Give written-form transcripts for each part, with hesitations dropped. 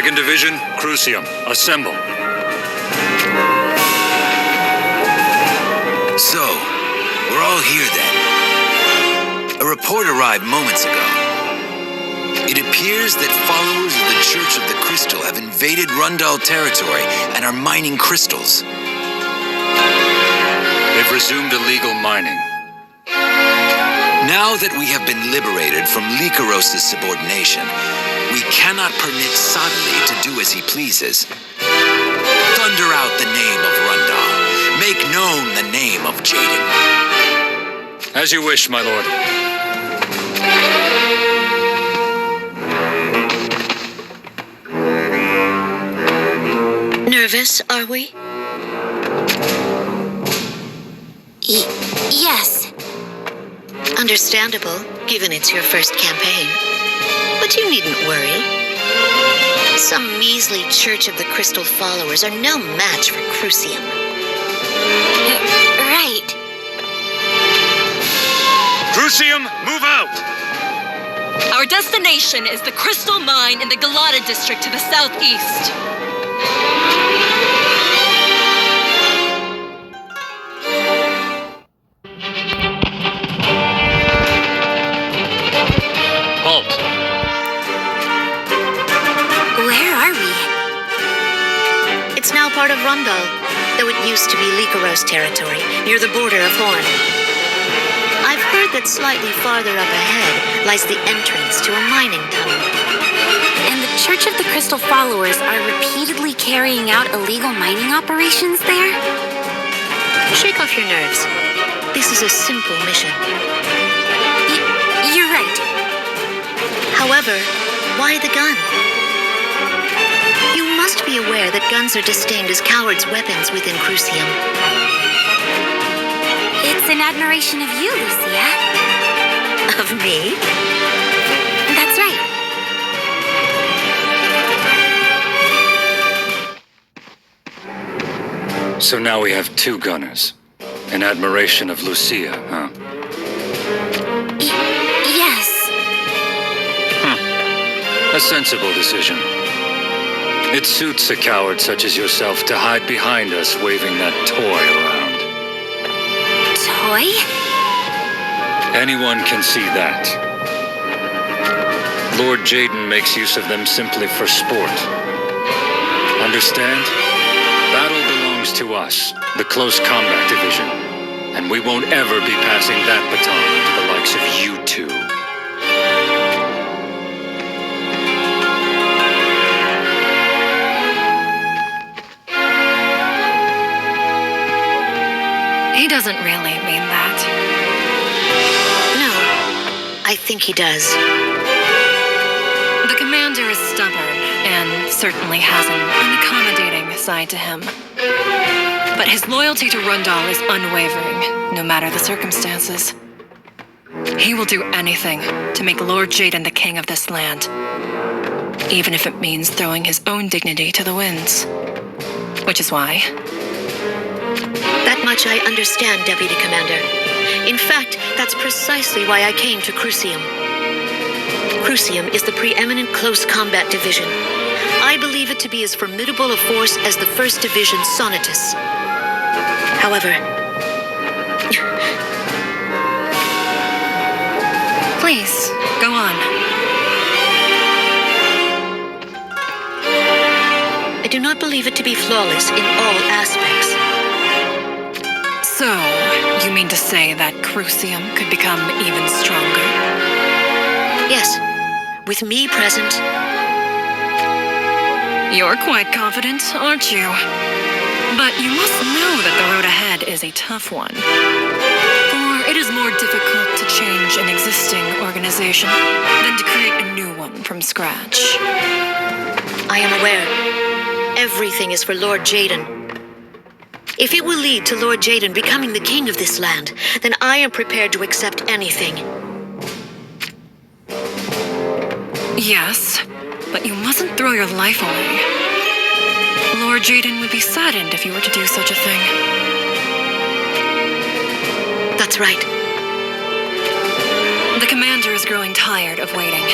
2nd Division, Crucium, assemble. So, we're all here then. A report arrived moments ago. It appears that followers of the Church of the Crystal have invaded Rundal territory and are mining crystals. They've resumed illegal mining. Now that we have been liberated from Lycaros' subordination, we cannot permit Sadali to do as he pleases. Thunder out the name of Rundal. Make known the name of Jaden. As you wish, my lord. Nervous, are we? Yes. Understandable, given it's your first campaign. But you needn't worry. Some measly Church of the Crystal followers are no match for Crucium. Right. Crucium, move out! Our destination is the Crystal Mine in the Galata district to the southeast. Halt! Where are we? It's now part of Rundal, though it used to be Lycaros territory, near the border of Horn. I've heard that slightly farther up ahead lies the entrance to a mining tunnel. And the Church of the Crystal followers are repeatedly carrying out illegal mining operations there? Shake off your nerves. This is a simple mission. You're right. However, why the gun? You must be aware that guns are disdained as cowards' weapons within Crucium. It's an admiration of you, Lucia. Of me? That's right. So now we have 2 gunners. An admiration of Lucia, huh? Yes. A sensible decision. It suits a coward such as yourself to hide behind us waving that toy around. Toy? Anyone can see that. Lord Jaden makes use of them simply for sport. Understand? Battle belongs to us, the Close Combat Division, and we won't ever be passing that baton to the likes of you two. He doesn't really mean that. No, I think he does. The commander is stubborn and certainly has an unaccommodating side to him. But his loyalty to Rundal is unwavering, no matter the circumstances. He will do anything to make Lord Jaden the king of this land, even if it means throwing his own dignity to the winds. Which is why... That much I understand, Deputy Commander. In fact, that's precisely why I came to Crucium. Crucium is the preeminent close combat division. I believe it to be as formidable a force as the 1st Division Sonatus. However... Please, go on. I do not believe it to be flawless in all aspects. So, you mean to say that Crucium could become even stronger? Yes, with me present. You're quite confident, aren't you? But you must know that the road ahead is a tough one. For it is more difficult to change an existing organization than to create a new one from scratch. I am aware. Everything is for Lord Jaden. If it will lead to Lord Jaden becoming the king of this land, then I am prepared to accept anything. Yes, but you mustn't throw your life away. Lord Jaden would be saddened if you were to do such a thing. That's right. The commander is growing tired of waiting.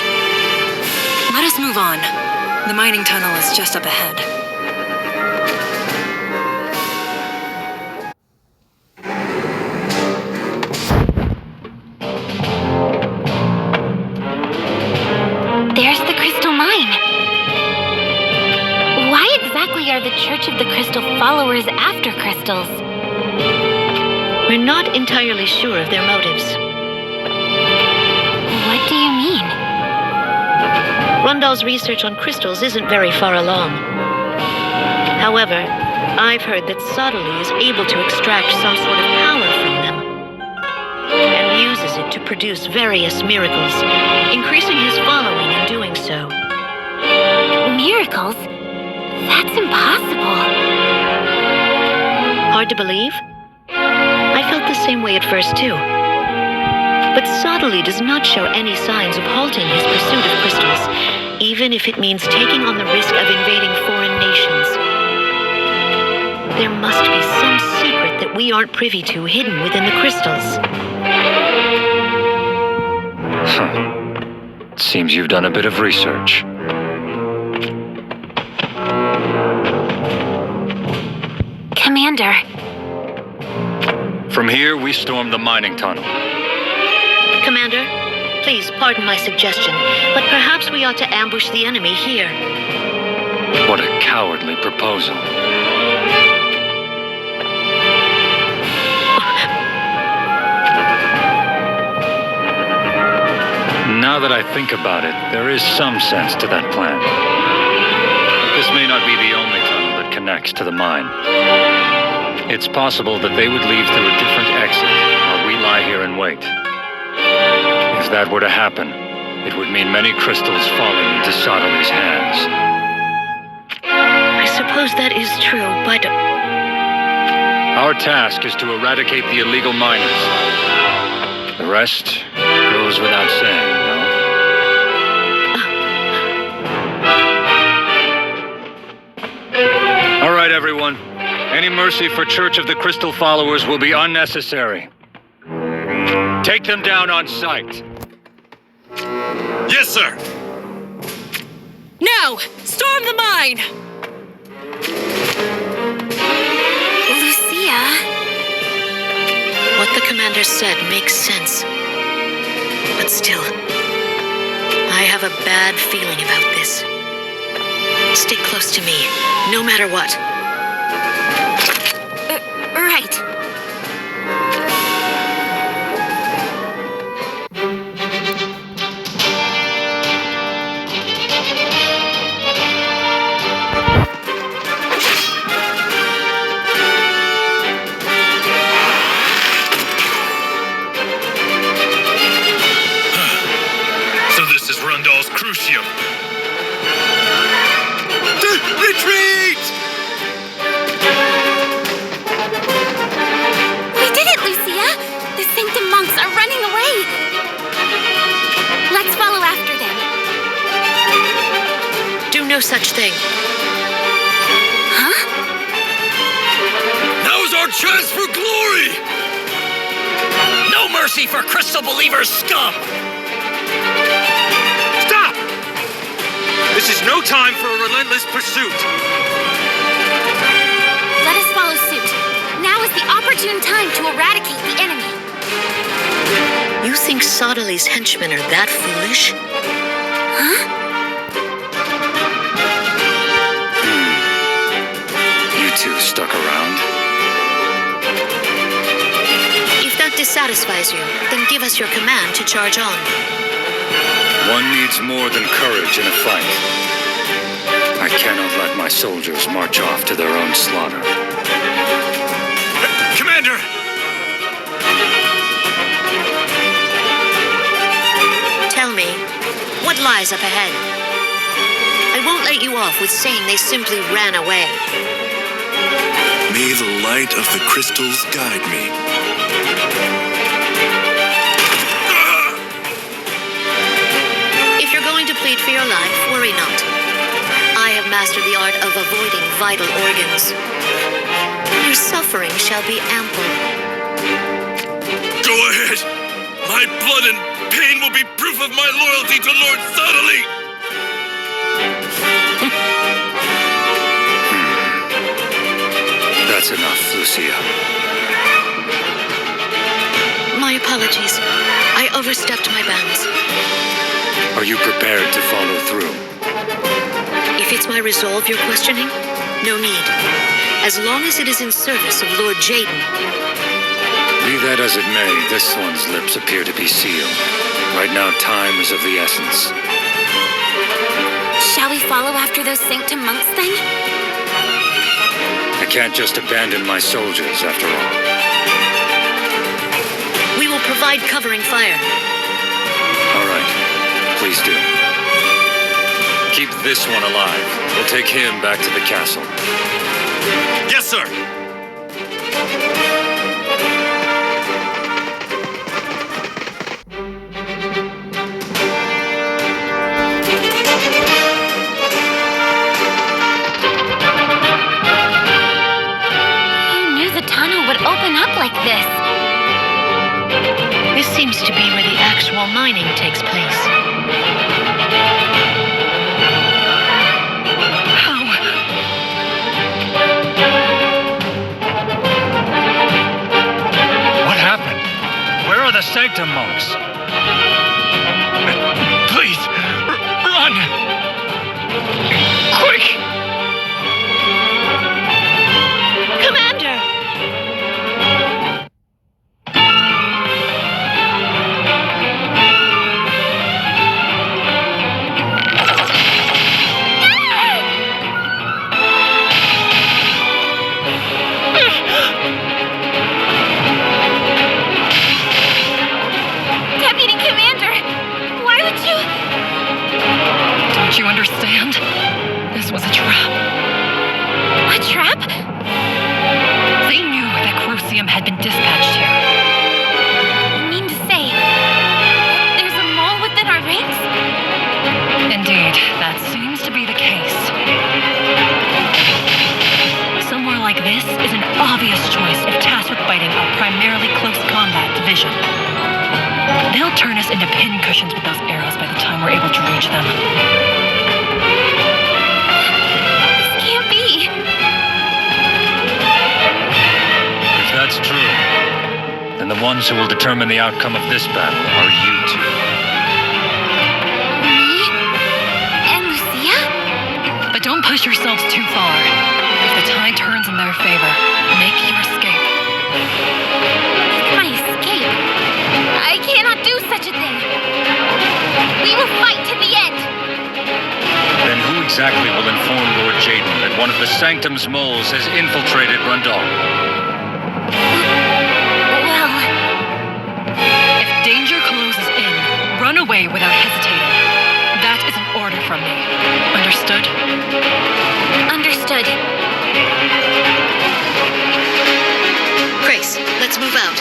Let us move on. The mining tunnel is just up ahead. There's the crystal mine. Why exactly are the Church of the Crystal followers after crystals? We're not entirely sure of their motives. What do you mean? Rundal's research on crystals isn't very far along. However, I've heard that Zetsu'ei is able to extract some sort of power from them and uses it to produce various miracles, increasing his following in doing so. Miracles? That's impossible. Hard to believe? I felt the same way at first, too. But Zetsu'ei does not show any signs of halting his pursuit of crystals, even if it means taking on the risk of invading foreign nations. There must be some secret that we aren't privy to hidden within the crystals. Seems you've done a bit of research. Commander. From here, we storm the mining tunnel. Commander, please pardon my suggestion, but perhaps we ought to ambush the enemy here. What a cowardly proposal. Now that I think about it, there is some sense to that plan. This may not be the only tunnel that connects to the mine. It's possible that they would leave through a different exit, while we lie here and wait. If that were to happen, it would mean many crystals falling into Zetsu'ei's hands. I suppose that is true, but... Our task is to eradicate the illegal miners. The rest goes without saying, no? All right, everyone. Any mercy for Church of the Crystal followers will be unnecessary. Take them down on sight. Yes, sir! Now! Storm the mine! Lucia? What the commander said makes sense. But still, I have a bad feeling about this. Stick close to me, no matter what. Right. So this is Rundal's Crucium. Retreat! We did it, Lucia! The Sanctum monks are running away! Let's follow after them. Do no such thing. Huh? Now's our chance for glory! No mercy for Crystal Believers scum! Stop! This is no time for a relentless pursuit. Let us follow suit. Now is the opportune time to eradicate the enemy. You think Zetsu'ei's henchmen are that foolish? Huh? You two stuck around? If that dissatisfies you, then give us your command to charge on. One needs more than courage in a fight. I cannot let my soldiers march off to their own slaughter. Commander! Tell me, what lies up ahead? I won't let you off with saying they simply ran away. May the light of the crystals guide me. If you're going to plead for your life, worry not. I have mastered the art of avoiding vital organs. Your suffering shall be ample. Go ahead! My blood and pain will be proof of my loyalty to Lord Zetsu'ei! That's enough, Lucia. My apologies. I overstepped my bounds. Are you prepared to follow through? If it's my resolve you're questioning, no need. As long as it is in service of Lord Jaden. Be that as it may, this one's lips appear to be sealed. Right now, time is of the essence. Shall we follow after those sanctum monks then? I can't just abandon my soldiers, after all. We will provide covering fire. All right. Please do. Keep this one alive. We'll take him back to the castle. Yes, sir! Who knew the tunnel would open up like this? This seems to be where the actual mining takes place. How? What happened? Where are the Sanctum monks? Please, run! Quick! Commander! Deputy Commander! Why would you... Don't you understand? This was a trap. A trap? They knew that Crucium had been dispatched here. You mean to say... there's a mole within our ranks? Indeed, that seems to be the case. Somewhere like this is an obvious choice if tasked with fighting our primarily close combat division. They'll turn us into pincushions with those arrows by the time we're able to reach them. This can't be. If that's true, then the ones who will determine the outcome of this battle are you two. Me? And Lucia? But don't push yourselves too far. If the tide turns in their favor, make your escape. My escape? I cannot do such a thing. We will fight to the end. Then who exactly will inform Lord Jaden that one of the Sanctum's moles has infiltrated Rundal? Well, If danger closes in, run away without hesitating. That is an order from me. Understood? understood. Grace, let's move out.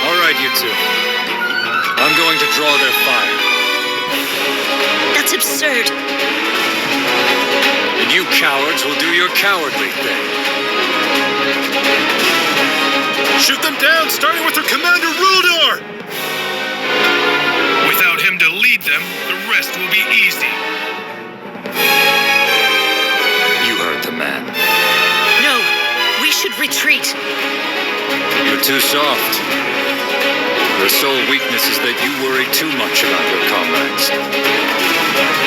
All right, you two. I'm going to draw their fire. That's absurd. And you cowards will do your cowardly thing. Shoot them down, starting with their commander, Rudor! Without him to lead them, the rest will be easy. You heard the man. No, we should retreat. You're too soft. Your sole weakness is that you worry too much about your comrades.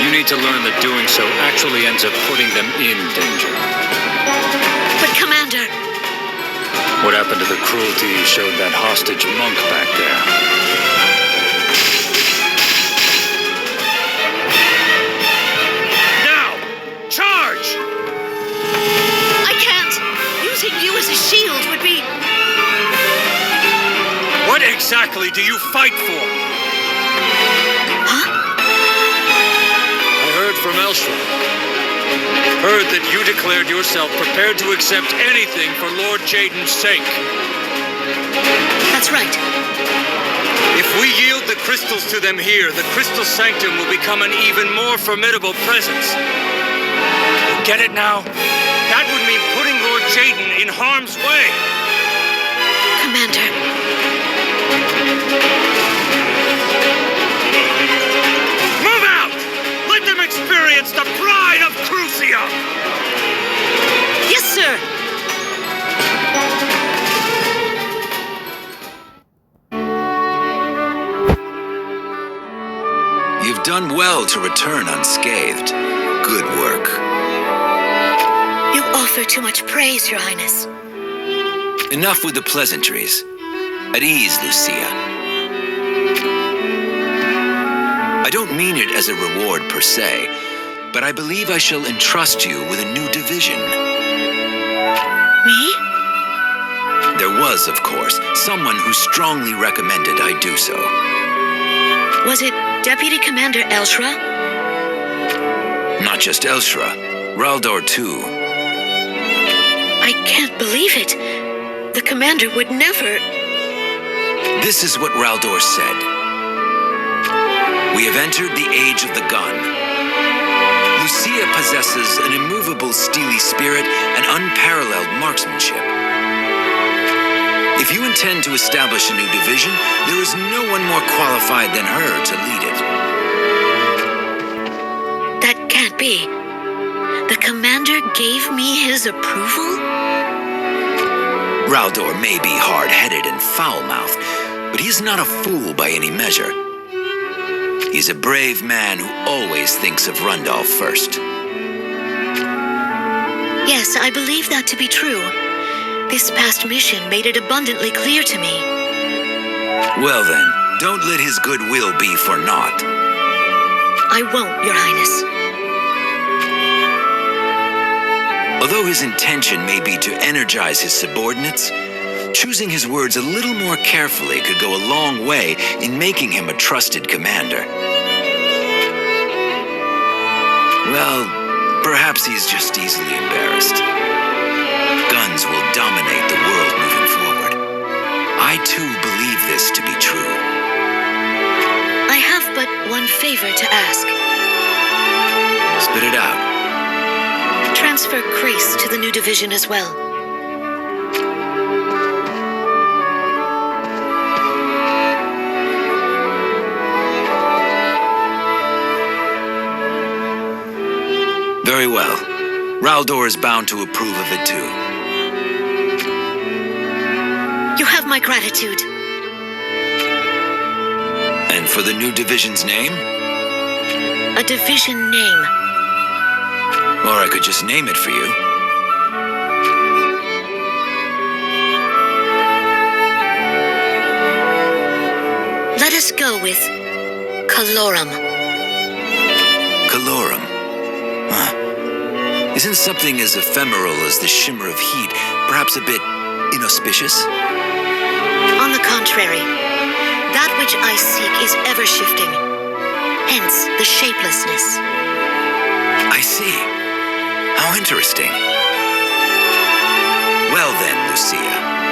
You need to learn that doing so actually ends up putting them in danger. But Commander... What happened to the cruelty you showed that hostage monk back there? Now! Charge! I can't! Using you as a shield would be... What exactly do you fight for? Huh? I heard from Elshra. Heard that you declared yourself prepared to accept anything for Lord Jaden's sake. That's right. If we yield the crystals to them here, the Crystal Sanctum will become an even more formidable presence. You get it now? That would mean putting Lord Jaden in harm's way. Commander. Move out! Let them experience the pride of Crucium! Yes, sir! You've done well to return unscathed. Good work. You offer too much praise, Your Highness. Enough with the pleasantries. At ease, Lucia. I don't mean it as a reward per se, but I believe I shall entrust you with a new division. Me? There was, of course, someone who strongly recommended I do so. Was it Deputy Commander Elshra? Not just Elshra, Raldor too. I can't believe it. The commander would never... This is what Raldor said. We have entered the age of the gun. Lucia possesses an immovable steely spirit and unparalleled marksmanship. If you intend to establish a new division, there is no one more qualified than her to lead it. That can't be. The commander gave me his approval? Raldor may be hard-headed and foul-mouthed, but he is not a fool by any measure. He's a brave man who always thinks of Rundal first. Yes, I believe that to be true. This past mission made it abundantly clear to me. Well then, don't let his goodwill be for naught. I won't, Your Highness. Although his intention may be to energize his subordinates, choosing his words a little more carefully could go a long way in making him a trusted commander. Well, perhaps he's just easily embarrassed. Guns will dominate the world moving forward. I too believe this to be true. I have but one favor to ask. Spit it out. Transfer Grace to the new division as well. Very well. Raldor is bound to approve of it too. You have my gratitude. And for the new division's name? A division name. Or I could just name it for you. Let us go with Calorum. Calorum. Huh. Isn't something as ephemeral as the shimmer of heat perhaps a bit inauspicious? On the contrary, that which I seek is ever-shifting. Hence, the shapelessness. I see. How interesting. Well then, Lucia,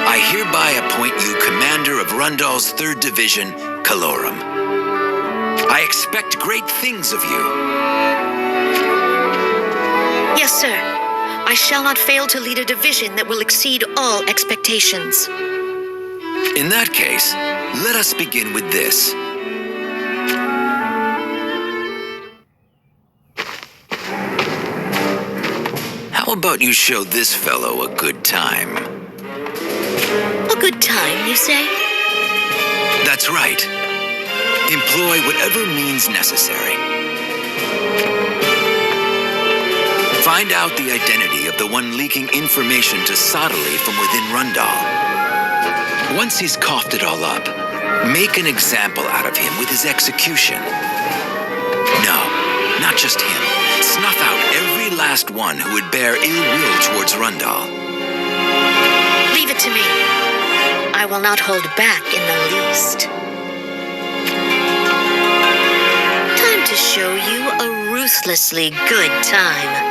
I hereby appoint you commander of Rundal's 3rd Division, Calorum. I expect great things of you. Yes, sir. I shall not fail to lead a division that will exceed all expectations. In that case, let us begin with this. How about you show this fellow a good time? A good time, you say? That's right. Employ whatever means necessary. Find out the identity of the one leaking information to Sodali from within Rundal. Once he's coughed it all up, make an example out of him with his execution. No, not just him. Snuff out every last one who would bear ill will towards Rundal. Leave it to me. I will not hold back in the least. Time to show you a ruthlessly good time.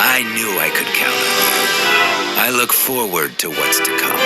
I knew I could count on you. I look forward to what's to come.